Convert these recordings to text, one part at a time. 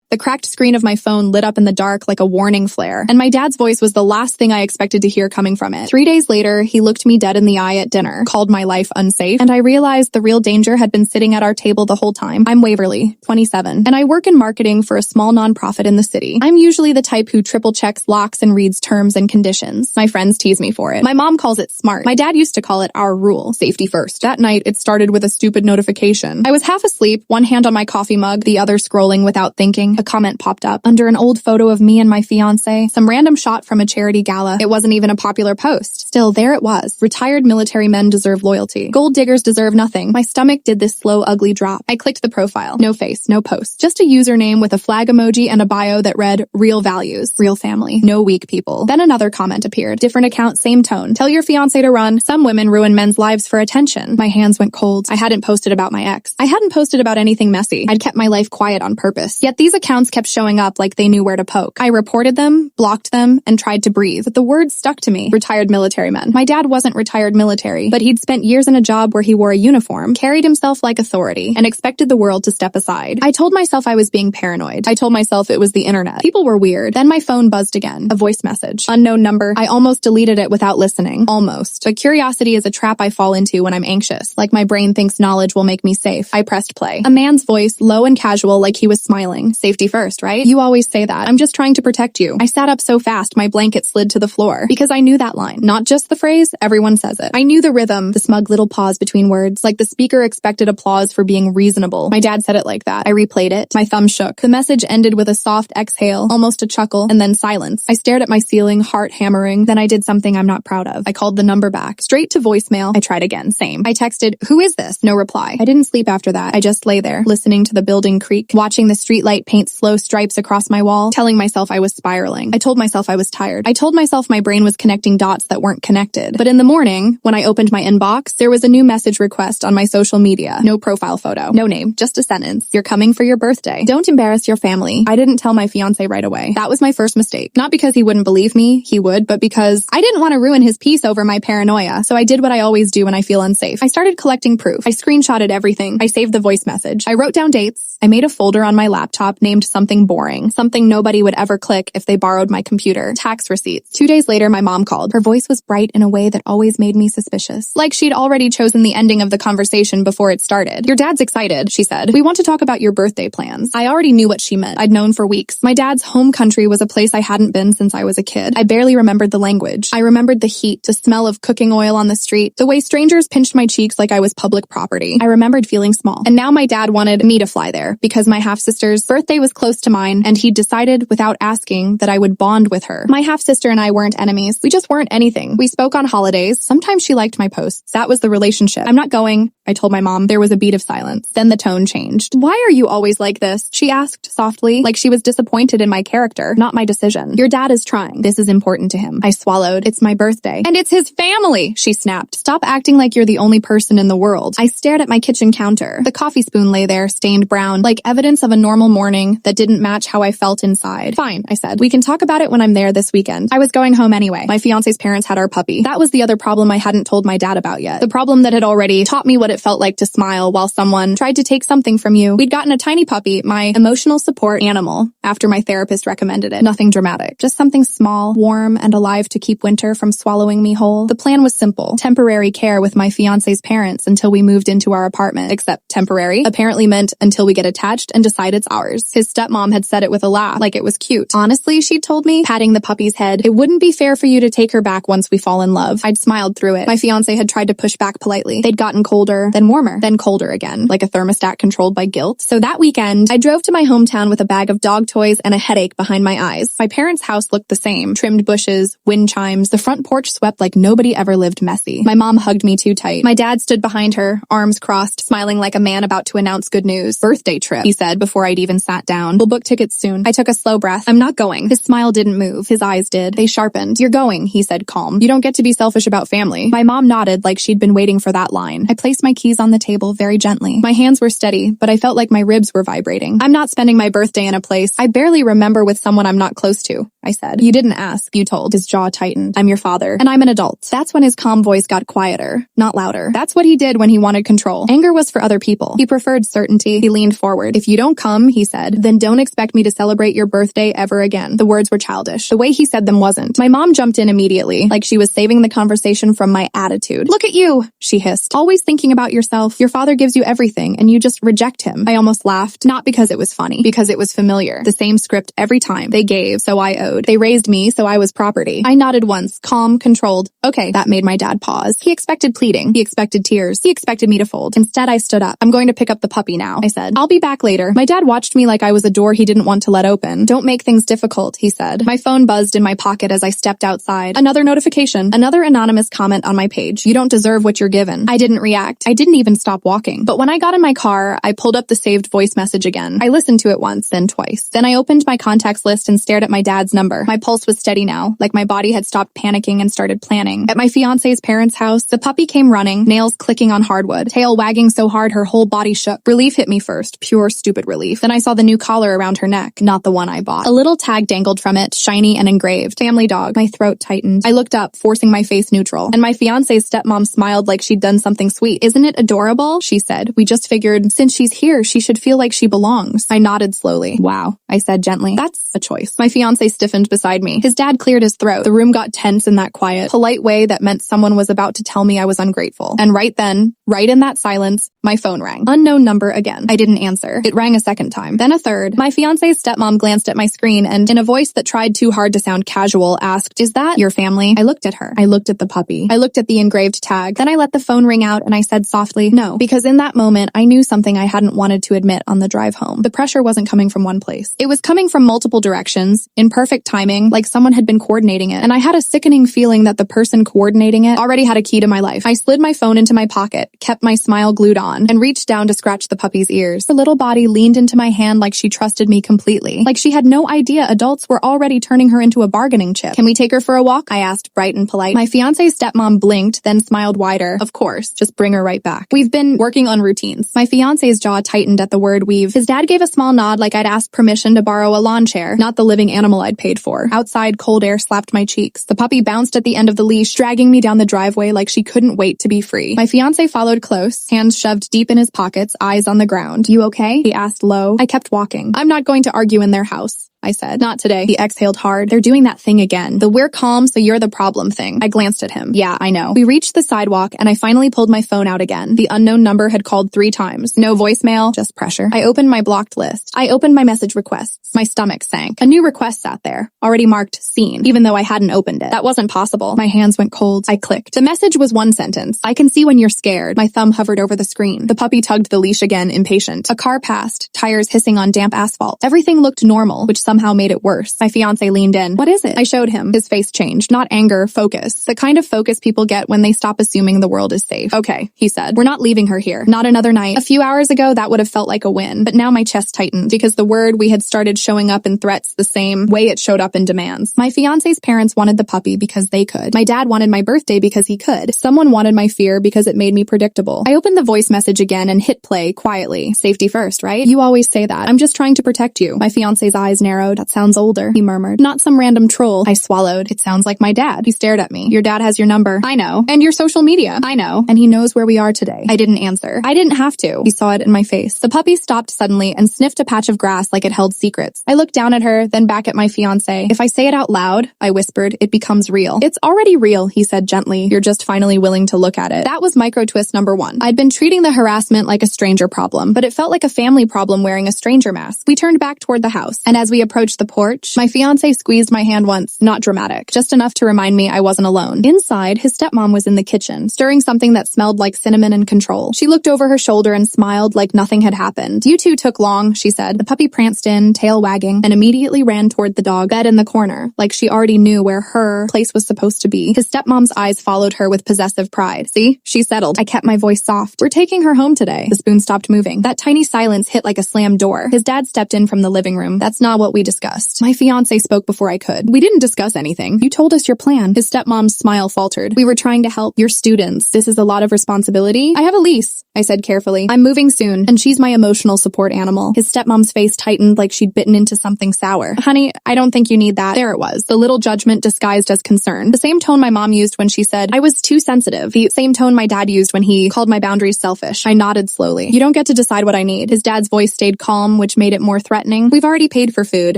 The cracked screen of my phone lit up in the dark like a warning flare, and my dad's voice was the last thing I expected to hear coming from it. 3 days later, he looked me dead in the eye at dinner, called my life unsafe, and I realized the real danger had been sitting at our table the whole time. I'm Waverly, 27, and I work in marketing for a small nonprofit in the city. I'm usually the type who triple checks locks and reads terms and conditions. My friends tease me for it. My mom calls it smart. My dad used to call it our rule, safety first. That night, it started with a stupid notification. I was half asleep, one hand on my coffee mug, the other scrolling without thinking. A comment popped up under an old photo of me and my fiancé, some random shot from a charity gala. It wasn't even a popular post. Still, there it was. Retired military men deserve loyalty. Gold diggers deserve nothing. My stomach did this slow, ugly drop. I clicked the profile. No face, no post. Just a username with a flag emoji and a bio that read, real values, real family, no weak people. Then another comment appeared. Different account, same tone. Tell your fiancé to run. Some women ruin men's lives for attention. My hands went cold. I hadn't posted about my ex. I hadn't posted about anything messy. I'd kept my life quiet on purpose. Yet these accounts kept showing up like they knew where to poke. I reported them, blocked them, and tried to breathe. But the words stuck to me. Retired military men. My dad wasn't retired military, but he'd spent years in a job where he wore a uniform, carried himself like authority, and expected the world to step aside. I told myself I was being paranoid. I told myself it was the internet. People were weird. Then my phone buzzed again. A voice message. Unknown number. I almost deleted it without listening. Almost. But curiosity is a trap I fall into when I'm anxious. Like my brain thinks knowledge will make me safe. I pressed play. A man's voice, low and casual, like he was smiling. Safety first, right? You always say that. I'm just trying to protect you. I sat up so fast my blanket slid to the floor. Because I knew that line. Not just the phrase, everyone says it. I knew the rhythm, the smug little pause between words, like the speaker expected applause for being reasonable. My dad said it like that. I replayed it. My thumb shook. The message ended with a soft exhale, almost a chuckle, and then silence. I stared at my ceiling, heart hammering. Then I did something I'm not proud of. I called the number back. Straight to voicemail. I tried again. Same. I texted, who is this? No reply. I didn't sleep after that. I just lay there, listening to the building creak, watching the streetlight paint slow stripes across my wall, telling myself I was spiraling. I told myself I was tired. I told myself my brain was connecting dots that weren't connected. But in the morning, when I opened my inbox, there was a new message request on my social media. No profile photo. No name. Just a sentence. You're coming for your birthday. Don't embarrass your family. I didn't tell my fiancé right away. That was my first mistake. Not because he wouldn't believe me. He would, but because I didn't want to ruin his peace over my paranoia. So I did what I always do when I feel unsafe. I started collecting proof. I screenshotted everything. I saved the voice message. I wrote down dates. I made a folder on my laptop named something boring. Something nobody would ever click if they borrowed my computer. Tax receipts. 2 days later, my mom called. Her voice was bright in a way that always made me suspicious. Like she'd already chosen the ending of the conversation before it started. Your dad's excited, she said. We want to talk about your birthday plans. I already knew what she meant. I'd known for weeks. My dad's home country was a place I hadn't been since I was a kid. I barely remembered the language. I remembered the heat, the smell of cooking oil on the street, the way strangers pinched my cheeks like I was public property. I remembered feeling small. And now my dad wanted me to fly there because my half-sister's birthday was close to mine and he'd decided without asking that I would bond with her. My half-sister and I weren't enemies. We just weren't anything. We spoke on holidays. Sometimes she liked my posts. That was the relationship. I'm not going, I told my mom. There was a beat of silence. Then the tone changed. Why are you always like this? She asked softly, like she was disappointed in my character, not my decision. Your dad is trying. This is important to him. I swallowed. It's my birthday. And it's his family, she snapped. Stop acting like you're the only person in the world. I stared at my kitchen counter. The coffee spoon lay there, stained brown, like evidence of a normal morning that didn't match how I felt inside. Fine, I said. We can talk about it when I'm there this weekend. I was going home anyway. My fiance's parents had our puppy. That was the other problem I hadn't told my dad about yet. The problem that had already taught me what it felt like to smile while someone tried to take something from you. We'd gotten a tiny puppy, my emotional support animal, after my therapist recommended it. Nothing dramatic. Just something small, warm, and alive to keep winter from swallowing me whole. The plan was simple. Temporary care with my fiance's parents until we moved into our apartment. Except temporary apparently meant until we get attached and decide it's ours. His stepmom had said it with a laugh, like it was cute. Honestly, she'd told me, patting the puppy's head, it wouldn't be fair for you to take her back once we fall in love. I'd smiled through it. My fiancé had tried to push back politely. They'd gotten colder, then warmer, then colder again, like a thermostat controlled by guilt. So that weekend, I drove to my hometown with a bag of dog toys and a headache behind my eyes. My parents' house looked the same. Trimmed bushes, wind chimes, the front porch swept like nobody ever lived messy. My mom hugged me too tight. My dad stood behind her, arms crossed, smiling like a man about to announce good news. Birthday trip, he said before I'd even sat down. We'll book tickets soon. I took a slow breath. I'm not going. His smile didn't move. His eyes did. They sharpened. You're going, he said calm. You don't get to be selfish about family. My mom nodded like she'd been waiting for that line. I placed my keys on the table very gently. My hands were steady, but I felt like my ribs were vibrating. I'm not spending my birthday in a place I barely remember with someone I'm not close to, I said. You didn't ask, you told. His jaw tightened. I'm your father, and I'm an adult. That's when his calm voice got quieter, not louder. That's what he did when he wanted control. Anger was for other people. He preferred certainty. He leaned forward. If you don't come, he said, then don't expect me to celebrate your birthday ever again. The words were childish. The way he said them wasn't. My mom jumped in immediately, like she was saving the conversation from my attitude. Look at you, she hissed. Always thinking about yourself. Your father gives you everything, and you just reject him. I almost laughed, not because it was funny, because it was familiar. The same script every time. They gave, so I owed. They raised me, so I was property. I nodded once, calm, controlled. Okay, that made my dad pause. He expected pleading. He expected tears. He expected me to fold. Instead, I stood up. I'm going to pick up the puppy now, I said. I'll be back later. My dad watched me like I was a door he didn't want to let open. Don't make things difficult, he said. My phone buzzed in my pocket as I stepped outside. Another notification. Another anonymous comment on my page. You don't deserve what you're given. I didn't react. I didn't even stop walking. But when I got in my car, I pulled up the saved voice message again. I listened to it once, then twice. Then I opened my contacts list and stared at my dad's number. My pulse was steady now, like my body had stopped panicking and started planning. At my fiance's parents' house, the puppy came running, nails clicking on hardwood, tail wagging so hard her whole body shook. Relief hit me first, pure stupid relief. Then I saw the new collar around her neck, not the one I bought. A little tag dangled from it, shiny and engraved. Family dog. My throat tightened. I looked up, forcing my face neutral. And my fiance's stepmom smiled like she'd done something sweet. Isn't it adorable? She said. We just figured, since she's here, she should feel like she belongs. I nodded slowly. Wow, I said gently. That's a choice. My fiance stiffened beside me. His dad cleared his throat. The room got tense in that quiet, polite way that meant someone was about to tell me I was ungrateful. And right then, right in that silence, my phone rang. Unknown number again. I didn't answer. It rang a second time, then a third. My fiance's stepmom glanced at my screen and, in a voice that tried too hard to sound casual, asked, "Is that your family?" I looked at her. I looked at the puppy. I looked at the engraved tag. Then I let the phone ring out and I said softly, "No," because in that moment, I knew something I hadn't wanted to admit on the drive home. The pressure wasn't coming from one place. It was coming from multiple directions, in perfect timing, like someone had been coordinating it. And I had a sickening feeling that the person coordinating it already had a key to my life. I slid my phone into my pocket, kept my smile glued on, and reached down to scratch the puppy's ears. Her little body leaned into my hand like she trusted me completely. Like she had no idea adults were already turning her into a bargaining chip. "Can we take her for a walk?" I asked, bright and polite. My fiance's stepmom blinked, then smiled wider. "Of course, just bring her right back. We've been working on routines." My fiance's jaw tightened at the word we've. His dad gave a small nod like I'd asked permission to borrow a lawn chair, not the living animal I'd paid for. Outside, cold air slapped my cheeks. The puppy bounced at the end of the leash, dragging me down the driveway like she couldn't wait to be free. My fiance followed close, hands shoved deep in his pockets, eyes on the ground. "You okay?" he asked low. I kept walking. "I'm not going to argue in their house," I said. "Not today." He exhaled hard. "They're doing that thing again. The 'we're calm, so you're the problem' thing." I glanced at him. "Yeah, I know." We reached the sidewalk, and I finally pulled my phone out again. The unknown number had called 3 times. No voicemail, just pressure. I opened my blocked list. I opened my message requests. My stomach sank. A new request sat there, already marked seen, even though I hadn't opened it. That wasn't possible. My hands went cold. I clicked. The message was one sentence. "I can see when you're scared." My thumb hovered over the screen. The puppy tugged the leash again, impatient. A car passed, tires hissing on damp asphalt. Everything looked normal, which somehow made it worse. My fiance leaned in. "What is it?" I showed him. His face changed. Not anger, focus. The kind of focus people get when they stop assuming the world is safe. "Okay," he said. "We're not leaving her here. Not another night." A few hours ago, that would have felt like a win, but now my chest tightened because the word we had started showing up in threats the same way it showed up in demands. My fiance's parents wanted the puppy because they could. My dad wanted my birthday because he could. Someone wanted my fear because it made me predictable. I opened the voice message again and hit play quietly. "Safety first, right? You always say that. I'm just trying to protect you." My fiance's eyes narrowed. "That sounds older," he murmured. "Not some random troll." I swallowed. "It sounds like my dad." He stared at me. "Your dad has your number." "I know. And your social media." "I know. And he knows where we are today." I didn't answer. I didn't have to. He saw it in my face. The puppy stopped suddenly and sniffed a patch of grass like it held secrets. I looked down at her, then back at my fiance. "If I say it out loud," I whispered, "it becomes real." "It's already real," he said gently. "You're just finally willing to look at it." That was micro twist number 1. I'd been treating the harassment like a stranger problem, but it felt like a family problem wearing a stranger mask. We turned back toward the house, and as we approached the porch, my fiance squeezed my hand once, not dramatic, just enough to remind me I wasn't alone. Inside, his stepmom was in the kitchen, stirring something that smelled like cinnamon and control. She looked over her shoulder and smiled like nothing had happened. "You two took long," she said. The puppy pranced in, tail wagging, and immediately ran toward the dog bed in the corner, like she already knew where her place was supposed to be. His stepmom's eyes followed her with possessive pride. "See? She settled." I kept my voice soft. "We're taking her home today." The spoon stopped moving. That tiny silence hit like a slammed door. His dad stepped in from the living room. "That's not what we we discussed. My fiancé spoke before I could. We didn't discuss anything. You told us your plan. His stepmom's smile faltered. We were trying to help your students. This is a lot of responsibility. I have a lease, I said carefully. I'm moving soon, and she's my emotional support animal. His stepmom's face tightened like she'd bitten into something sour. Honey, I don't think you need that. There it was. The little judgment disguised as concern. The same tone my mom used when she said I was too sensitive. The same tone my dad used when he called my boundaries selfish. I nodded slowly. You don't get to decide what I need. His dad's voice stayed calm, which made it more threatening. We've already paid for food.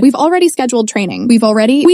We've already scheduled training. We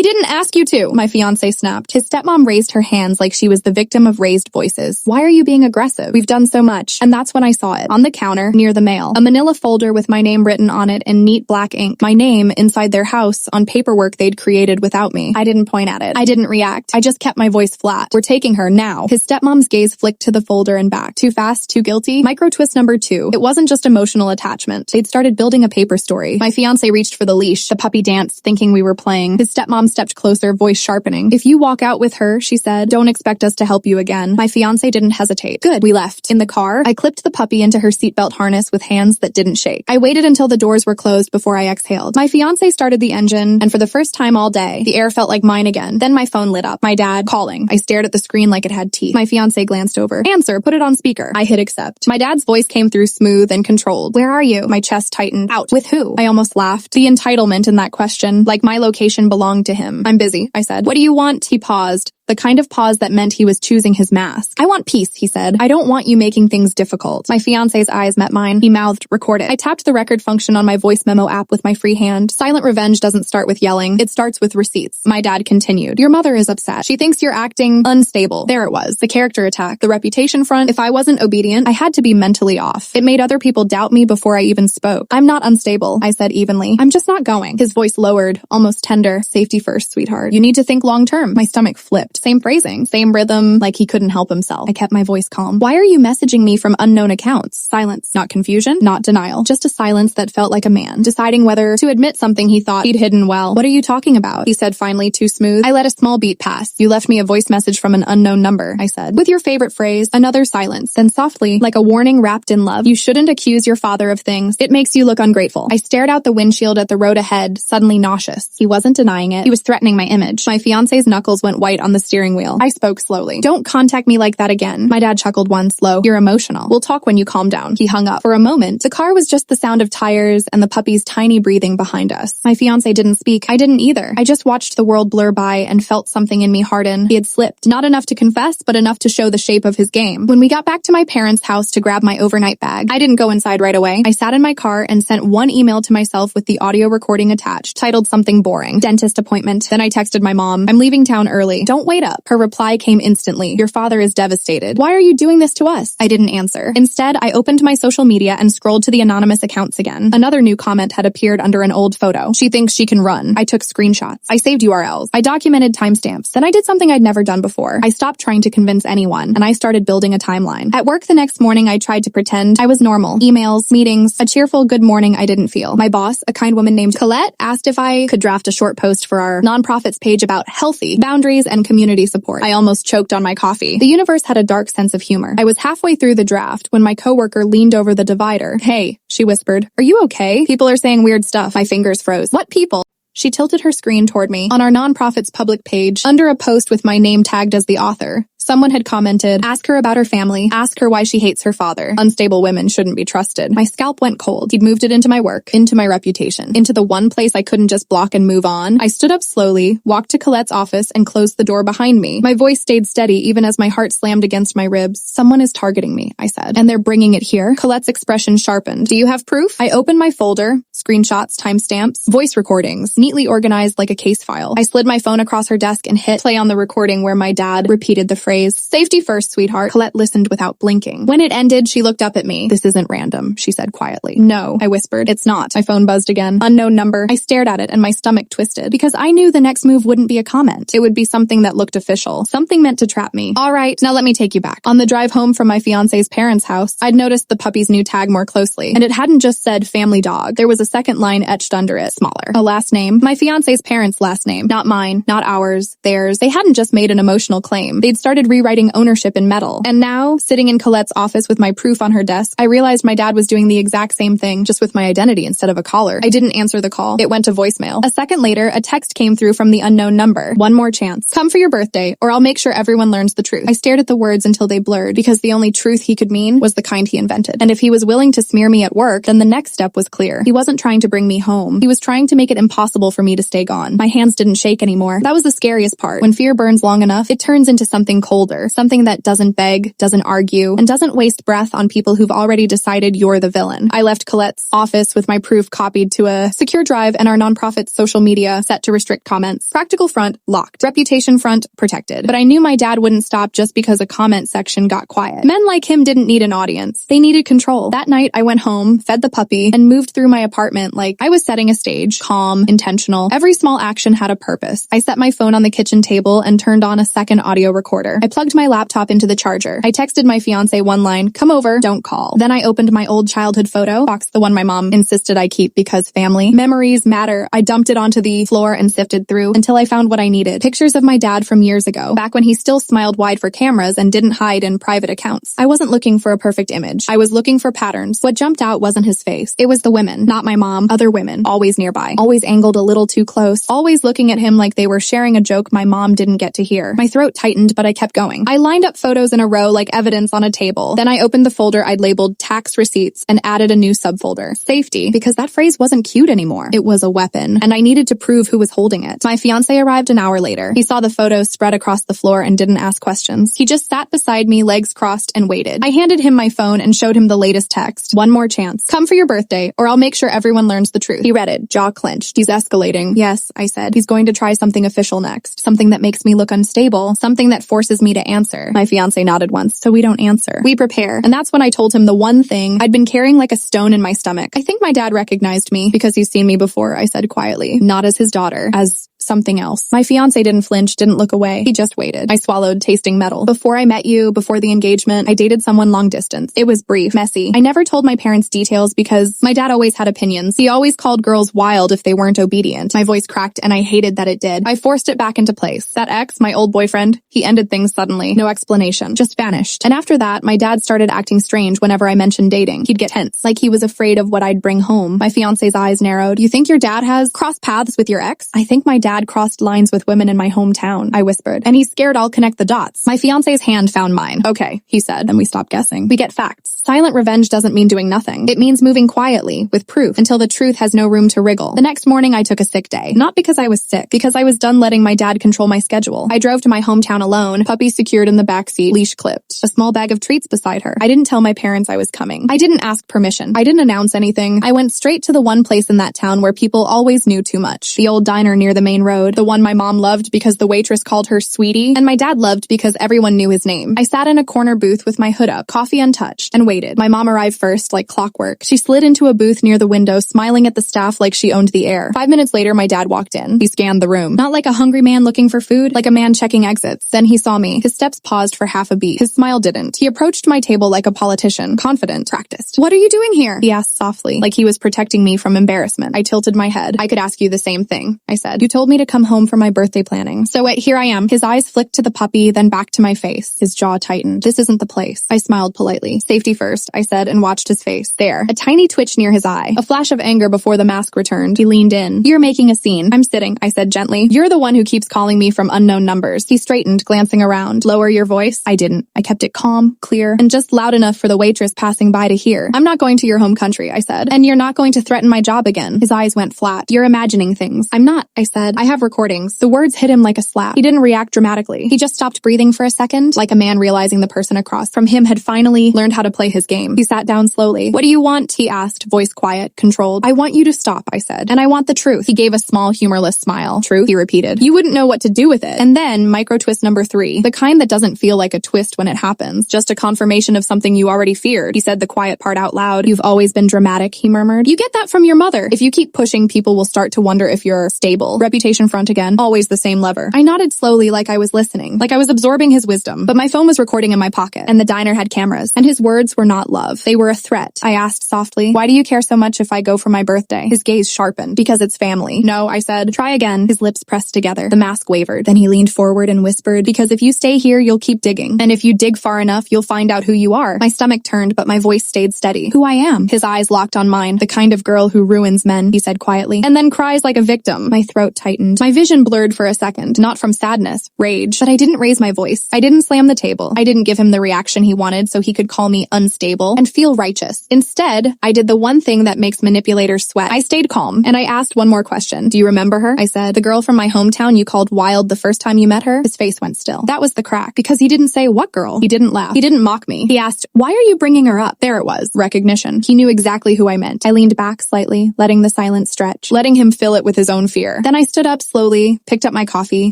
didn't ask you to, my fiancé snapped. His stepmom raised her hands like she was the victim of raised voices. Why are you being aggressive? We've done so much. And that's when I saw it. On the counter, near the mail. A manila folder with my name written on it in neat black ink. My name inside their house on paperwork they'd created without me. I didn't point at it. I didn't react. I just kept my voice flat. We're taking her now. His stepmom's gaze flicked to the folder and back. Too fast, too guilty? Micro twist number 2. It wasn't just emotional attachment. They'd started building a paper story. My fiancé reached for the leash. The puppy danced, thinking we were playing. His stepmom stepped closer, voice sharpening. If you walk out with her, she said, don't expect us to help you again. My fiancé didn't hesitate. Good. We left. In the car, I clipped the puppy into her seatbelt harness with hands that didn't shake. I waited until the doors were closed before I exhaled. My fiancé started the engine, and for the first time all day, the air felt like mine again. Then my phone lit up. My dad calling. I stared at the screen like it had teeth. My fiancé glanced over. Answer, put it on speaker. I hit accept. My dad's voice came through smooth and controlled. Where are you? My chest tightened. Out. With who? I almost laughed. The entitlement in that question, like my location belonged to him. I'm busy, I said. What do you want? He paused. The kind of pause that meant he was choosing his mask. I want peace, he said. I don't want you making things difficult. My fiancé's eyes met mine. He mouthed, record it. I tapped the record function on my voice memo app with my free hand. Silent revenge doesn't start with yelling. It starts with receipts. My dad continued. Your mother is upset. She thinks you're acting unstable. There it was. The character attack. The reputation front. If I wasn't obedient, I had to be mentally off. It made other people doubt me before I even spoke. I'm not unstable, I said evenly. I'm just not going. His voice lowered, almost tender. Safety first, sweetheart. You need to think long term. My stomach flipped. Same phrasing, same rhythm, like he couldn't help himself. I kept my voice calm. Why are you messaging me from unknown accounts? Silence. Not confusion, not denial. Just a silence that felt like a man, deciding whether to admit something he thought he'd hidden well. What are you talking about? He said finally, too smooth. I let a small beat pass. You left me a voice message from an unknown number, I said. With your favorite phrase, another silence. Then softly, like a warning wrapped in love, you shouldn't accuse your father of things. It makes you look ungrateful. I stared out the windshield at the road ahead, suddenly nauseous. He wasn't denying it. He was threatening my image. My fiancé's knuckles went white on the steering wheel. I spoke slowly. Don't contact me like that again. My dad chuckled once, low. You're emotional. We'll talk when you calm down. He hung up. For a moment, the car was just the sound of tires and the puppy's tiny breathing behind us. My fiancé didn't speak. I didn't either. I just watched the world blur by and felt something in me harden. He had slipped. Not enough to confess, but enough to show the shape of his game. When we got back to my parents' house to grab my overnight bag, I didn't go inside right away. I sat in my car and sent one email to myself with the audio recording attached, titled something boring. Dentist appointment. Then I texted my mom. I'm leaving town early. Don't wait up. Her reply came instantly. Your father is devastated. Why are you doing this to us? I didn't answer. Instead, I opened my social media and scrolled to the anonymous accounts again. Another new comment had appeared under an old photo. She thinks she can run. I took screenshots. I saved URLs. I documented timestamps. Then I did something I'd never done before. I stopped trying to convince anyone, and I started building a timeline. At work the next morning, I tried to pretend I was normal. Emails, meetings, a cheerful good morning I didn't feel. My boss, a kind woman named Colette, asked if I could draft a short post for our nonprofits page about healthy boundaries and community support. I almost choked on my coffee. The universe had a dark sense of humor. I was halfway through the draft when my coworker leaned over the divider. Hey, she whispered. Are you okay? People are saying weird stuff. My fingers froze. What people? She tilted her screen toward me. On our nonprofit's public page, under a post with my name tagged as the author, someone had commented, ask her about her family, ask her why she hates her father. Unstable women shouldn't be trusted. My scalp went cold. He'd moved it into my work, into my reputation, into the one place I couldn't just block and move on. I stood up slowly, walked to Colette's office, and closed the door behind me. My voice stayed steady even as my heart slammed against my ribs. Someone is targeting me, I said. And they're bringing it here? Colette's expression sharpened. Do you have proof? I opened my folder, screenshots, timestamps, voice recordings, neatly organized like a case file. I slid my phone across her desk and hit play on the recording where my dad repeated the phrase, safety first, sweetheart. Colette listened without blinking. When it ended, she looked up at me. This isn't random, she said quietly. No, I whispered. It's not. My phone buzzed again. Unknown number. I stared at it and my stomach twisted because I knew the next move wouldn't be a comment. It would be something that looked official. Something meant to trap me. All right, now let me take you back. On the drive home from my fiancé's parents' house, I'd noticed the puppy's new tag more closely, and it hadn't just said family dog. There was a second line etched under it, smaller. A last name. My fiancé's parents' last name. Not mine, not ours, theirs. They hadn't just made an emotional claim. They'd started started rewriting ownership in metal. And now, sitting in Colette's office with my proof on her desk, I realized my dad was doing the exact same thing, just with my identity instead of a collar. I didn't answer the call. It went to voicemail. A second later, a text came through from the unknown number. One more chance. Come for your birthday, or I'll make sure everyone learns the truth. I stared at the words until they blurred, because the only truth he could mean was the kind he invented. And if he was willing to smear me at work, then the next step was clear. He wasn't trying to bring me home. He was trying to make it impossible for me to stay gone. My hands didn't shake anymore. That was the scariest part. When fear burns long enough, it turns into something colder, something that doesn't beg, doesn't argue, and doesn't waste breath on people who've already decided you're the villain. I left Colette's office with my proof copied to a secure drive and our nonprofit's social media set to restrict comments. Practical front, locked. Reputation front, protected. But I knew my dad wouldn't stop just because a comment section got quiet. Men like him didn't need an audience. They needed control. That night, I went home, fed the puppy, and moved through my apartment like I was setting a stage. Calm, intentional. Every small action had a purpose. I set my phone on the kitchen table and turned on a second audio recorder. I plugged my laptop into the charger. I texted my fiancé one line, come over, don't call. Then I opened my old childhood photo box, the one my mom insisted I keep because family. Memories matter. I dumped it onto the floor and sifted through until I found what I needed. Pictures of my dad from years ago, back when he still smiled wide for cameras and didn't hide in private accounts. I wasn't looking for a perfect image. I was looking for patterns. What jumped out wasn't his face. It was the women, not my mom, other women, always nearby, always angled a little too close, always looking at him like they were sharing a joke my mom didn't get to hear. My throat tightened, but I kept going. I lined up photos in a row like evidence on a table. Then I opened the folder I'd labeled tax receipts and added a new subfolder. Safety, because that phrase wasn't cute anymore. It was a weapon, and I needed to prove who was holding it. My fiancé arrived an hour later. He saw the photos spread across the floor and didn't ask questions. He just sat beside me, legs crossed, and waited. I handed him my phone and showed him the latest text. One more chance. Come for your birthday, or I'll make sure everyone learns the truth. He read it, jaw clenched. He's escalating. Yes, I said. He's going to try something official next. Something that makes me look unstable. Something that forces me to answer. My fiancé nodded once, so we don't answer. We prepare. And that's when I told him the one thing I'd been carrying like a stone in my stomach. I think my dad recognized me because he's seen me before, I said quietly. Not as his daughter, as something else. My fiancé didn't flinch, didn't look away. He just waited. I swallowed, tasting metal. Before I met you, before the engagement, I dated someone long distance. It was brief, messy. I never told my parents details because my dad always had opinions. He always called girls wild if they weren't obedient. My voice cracked and I hated that it did. I forced it back into place. That ex, my old boyfriend, he ended things suddenly. No explanation. Just vanished. And after that, my dad started acting strange whenever I mentioned dating. He'd get tense, like he was afraid of what I'd bring home. My fiancé's eyes narrowed. You think your dad has crossed paths with your ex? I think my dad crossed lines with women in my hometown, I whispered. And he's scared I'll connect the dots. My fiancé's hand found mine. Okay, he said, and we stopped guessing. We get facts. Silent revenge doesn't mean doing nothing. It means moving quietly, with proof, until the truth has no room to wriggle. The next morning, I took a sick day. Not because I was sick, because I was done letting my dad control my schedule. I drove to my hometown alone, puppy secured in the backseat, leash clipped, a small bag of treats beside her. I didn't tell my parents I was coming. I didn't ask permission. I didn't announce anything. I went straight to the one place in that town where people always knew too much. The old diner near the main road, the one my mom loved because the waitress called her sweetie, and my dad loved because everyone knew his name. I sat in a corner booth with my hood up, coffee untouched, and waited. My mom arrived first, like clockwork. She slid into a booth near the window, smiling at the staff like she owned the air. 5 minutes later, my dad walked in. He scanned the room. Not like a hungry man looking for food, like a man checking exits. Then he saw me. His steps paused for half a beat. His smile didn't. He approached my table like a politician, confident, practiced. What are you doing here? He asked softly, like he was protecting me from embarrassment. I tilted my head. I could ask you the same thing, I said. You told me to come home for my birthday planning. So here I am. His eyes flicked to the puppy, then back to my face. His jaw tightened. This isn't the place. I smiled politely. Safety first, I said, and watched his face. There. A tiny twitch near his eye. A flash of anger before the mask returned. He leaned in. You're making a scene. I'm sitting, I said gently. You're the one who keeps calling me from unknown numbers. He straightened, glancing around. Lower your voice? I didn't. I kept it calm, clear, and just loud enough for the waitress passing by to hear. I'm not going to your home country, I said. And you're not going to threaten my job again. His eyes went flat. You're imagining things. I'm not, I said. I have recordings. The words hit him like a slap. He didn't react dramatically. He just stopped breathing for a second, like a man realizing the person across from him had finally learned how to play his game. He sat down slowly. What do you want? He asked, voice quiet, controlled. I want you to stop, I said. And I want the truth. He gave a small, humorless smile. Truth? He repeated. You wouldn't know what to do with it. And then, micro twist number 3. The kind that doesn't feel like a twist when it happens. Just a confirmation of something you already feared. He said the quiet part out loud. You've always been dramatic, he murmured. You get that from your mother. If you keep pushing, people will start to wonder if you're stable. Reputation reputation front again. Always the same lever. I nodded slowly like I was listening, like I was absorbing his wisdom. But my phone was recording in my pocket, and the diner had cameras. And his words were not love. They were a threat. I asked softly, why do you care so much if I go for my birthday? His gaze sharpened. Because it's family. No, I said. Try again. His lips pressed together. The mask wavered. Then he leaned forward and whispered, because if you stay here, you'll keep digging. And if you dig far enough, you'll find out who you are. My stomach turned, but my voice stayed steady. Who I am. His eyes locked on mine. The kind of girl who ruins men, he said quietly. And then cries like a victim. My throat tightened. My vision blurred for a second. Not from sadness. Rage. But I didn't raise my voice. I didn't slam the table. I didn't give him the reaction he wanted so he could call me unstable and feel righteous. Instead, I did the one thing that makes manipulators sweat. I stayed calm, and I asked one more question. Do you remember her? I said. The girl from my hometown you called wild the first time you met her? His face went still. That was the crack. Because he didn't say, what girl? He didn't laugh. He didn't mock me. He asked, why are you bringing her up? There it was. Recognition. He knew exactly who I meant. I leaned back slightly, letting the silence stretch, letting him fill it with his own fear. Then I stood up slowly, picked up my coffee,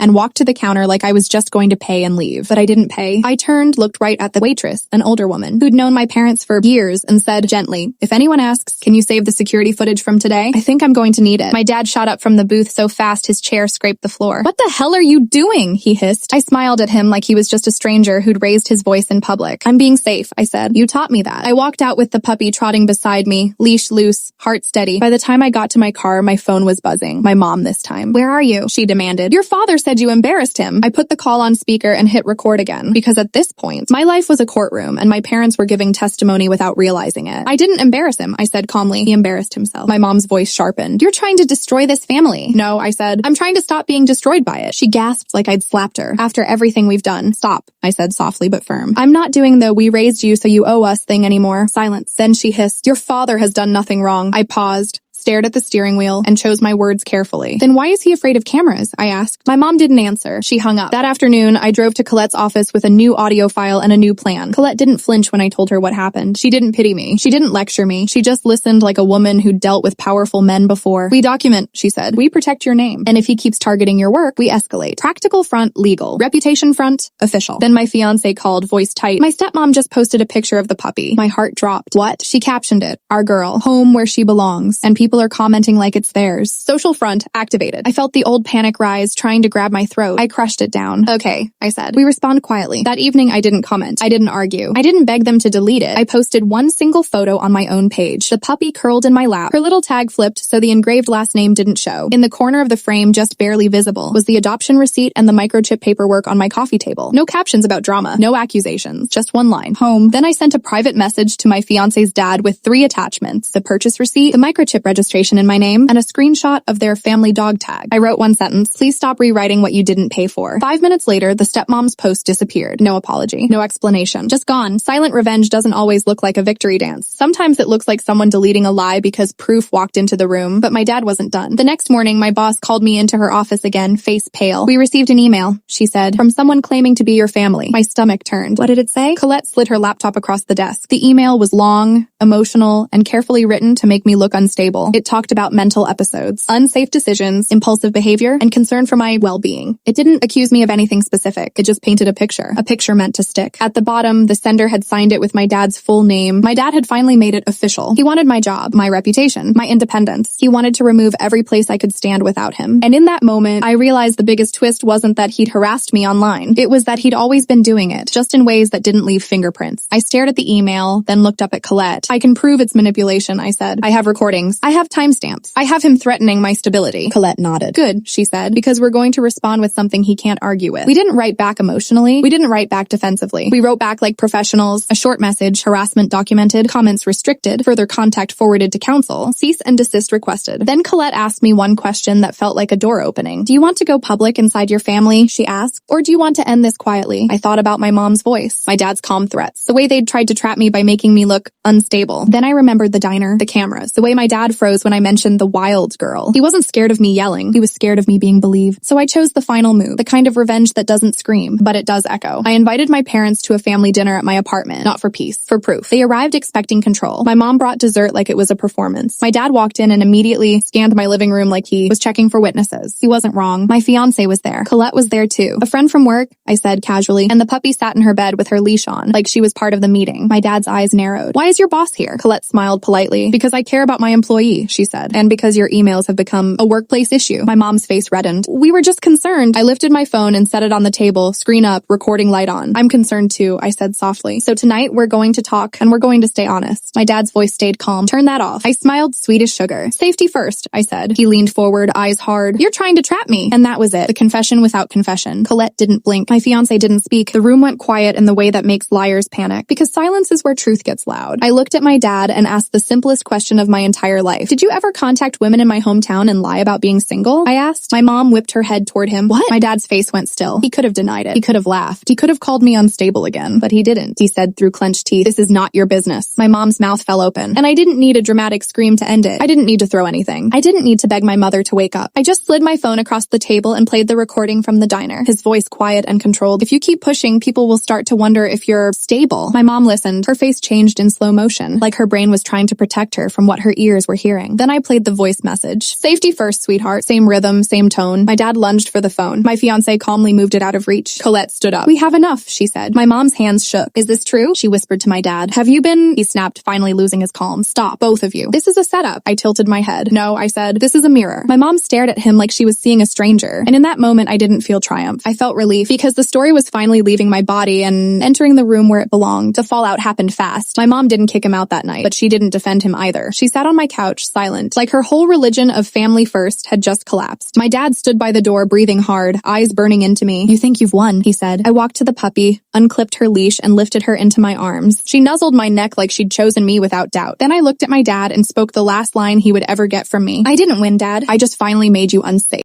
and walked to the counter like I was just going to pay and leave. But I didn't pay. I turned, looked right at the waitress, an older woman, who'd known my parents for years, and said gently, if anyone asks, can you save the security footage from today? I think I'm going to need it. My dad shot up from the booth so fast his chair scraped the floor. What the hell are you doing? He hissed. I smiled at him like he was just a stranger who'd raised his voice in public. I'm being safe, I said. You taught me that. I walked out with the puppy trotting beside me, leash loose, heart steady. By the time I got to my car, my phone was buzzing. My mom this time. Where are you? She demanded. Your father said you embarrassed him. I put the call on speaker and hit record again, because at this point, my life was a courtroom and my parents were giving testimony without realizing it. I didn't embarrass him, I said calmly. He embarrassed himself. My mom's voice sharpened. You're trying to destroy this family. No, I said. I'm trying to stop being destroyed by it. She gasped like I'd slapped her. After everything we've done. Stop, I said softly but firm. I'm not doing the we raised you so you owe us thing anymore. Silence. Then she hissed. Your father has done nothing wrong. I paused, stared at the steering wheel, and chose my words carefully. Then why is he afraid of cameras? I asked. My mom didn't answer. She hung up. That afternoon, I drove to Colette's office with a new audio file and a new plan. Colette didn't flinch when I told her what happened. She didn't pity me. She didn't lecture me. She just listened like a woman who'd dealt with powerful men before. We document, she said. We protect your name. And if he keeps targeting your work, we escalate. Practical front, legal. Reputation front, official. Then my fiancé called, voice tight. My stepmom just posted a picture of the puppy. My heart dropped. What? She captioned it. Our girl. Home where she belongs. And people are commenting like it's theirs. Social front activated. I felt the old panic rise, trying to grab my throat. I crushed it down. Okay, I said. We respond quietly. That evening, I didn't comment. I didn't argue. I didn't beg them to delete it. I posted one single photo on my own page. The puppy curled in my lap. Her little tag flipped so the engraved last name didn't show. In the corner of the frame, just barely visible, was the adoption receipt and the microchip paperwork on my coffee table. No captions about drama. No accusations. Just one line. Home. Then I sent a private message to my fiance's dad with 3 attachments. The purchase receipt, the microchip registration in my name, and a screenshot of their family dog tag. I wrote one sentence, please stop rewriting what you didn't pay for. 5 minutes later, the stepmom's post disappeared. No apology. No explanation. Just gone. Silent revenge doesn't always look like a victory dance. Sometimes it looks like someone deleting a lie because proof walked into the room, but my dad wasn't done. The next morning, my boss called me into her office again, face pale. We received an email, she said, from someone claiming to be your family. My stomach turned. What did it say? Colette slid her laptop across the desk. The email was long, emotional, and carefully written to make me look unstable. It talked about mental episodes, unsafe decisions, impulsive behavior, and concern for my well-being. It didn't accuse me of anything specific. It just painted a picture meant to stick. At the bottom, the sender had signed it with my dad's full name. My dad had finally made it official. He wanted my job, my reputation, my independence. He wanted to remove every place I could stand without him. And in that moment, I realized the biggest twist wasn't that he'd harassed me online. It was that he'd always been doing it, just in ways that didn't leave fingerprints. I stared at the email, then looked up at Colette. I can prove it's manipulation, I said. I have recordings. I have timestamps. I have him threatening my stability. Colette nodded. Good, she said, because we're going to respond with something he can't argue with. We didn't write back emotionally. We didn't write back defensively. We wrote back like professionals. A short message, harassment documented, comments restricted, further contact forwarded to counsel, cease and desist requested. Then Colette asked me one question that felt like a door opening. Do you want to go public inside your family? She asked. Or do you want to end this quietly? I thought about my mom's voice, my dad's calm threats, the way they'd tried to trap me by making me look unstable. Then I remembered the diner, the cameras, the way my dad froze when I mentioned the wild girl. He wasn't scared of me yelling. He was scared of me being believed. So I chose the final move, the kind of revenge that doesn't scream, but it does echo. I invited my parents to a family dinner at my apartment, not for peace, for proof. They arrived expecting control. My mom brought dessert like it was a performance. My dad walked in and immediately scanned my living room like he was checking for witnesses. He wasn't wrong. My fiancé was there. Colette was there too. A friend from work, I said casually, and the puppy sat in her bed with her leash on, like she was part of the meeting. My dad's eyes narrowed. Why is your boss here? Colette smiled politely. Because I care about my employees. see, she said. And because your emails have become a workplace issue. My mom's face reddened. We were just concerned. I lifted my phone and set it on the table, screen up, recording light on. I'm concerned too, I said softly. So tonight we're going to talk and we're going to stay honest. My dad's voice stayed calm. Turn that off. I smiled sweet as sugar. Safety first, I said. He leaned forward, eyes hard. You're trying to trap me. And that was it. The confession without confession. Colette didn't blink. My fiancé didn't speak. The room went quiet in the way that makes liars panic, because silence is where truth gets loud. I looked at my dad and asked the simplest question of my entire life. Did you ever contact women in my hometown and lie about being single? I asked. My mom whipped her head toward him. What? My dad's face went still. He could have denied it. He could have laughed. He could have called me unstable again, but he didn't. He said through clenched teeth, this is not your business. My mom's mouth fell open, and I didn't need a dramatic scream to end it. I didn't need to throw anything. I didn't need to beg my mother to wake up. I just slid my phone across the table and played the recording from the diner. His voice quiet and controlled. If you keep pushing, people will start to wonder if you're stable. My mom listened. Her face changed in slow motion, like her brain was trying to protect her from what her ears were hearing. Then I played the voice message. Safety first, sweetheart. Same rhythm, same tone. My dad lunged for the phone. My fiancé calmly moved it out of reach. Colette stood up. We have enough, she said. My mom's hands shook. Is this true? She whispered to my dad. Have you been? He snapped, finally losing his calm. Stop, both of you. This is a setup. I tilted my head. No, I said. This is a mirror. My mom stared at him like she was seeing a stranger. And in that moment, I didn't feel triumph. I felt relief because the story was finally leaving my body and entering the room where it belonged. The fallout happened fast. My mom didn't kick him out that night, but she didn't defend him either. She sat on my couch, silent, like her whole religion of family first had just collapsed. My dad stood by the door, breathing hard, eyes burning into me. You think you've won, he said. I walked to the puppy, unclipped her leash, and lifted her into my arms. She nuzzled my neck like she'd chosen me without doubt. Then I looked at my dad and spoke the last line he would ever get from me. I didn't win, Dad. I just finally made you unsafe.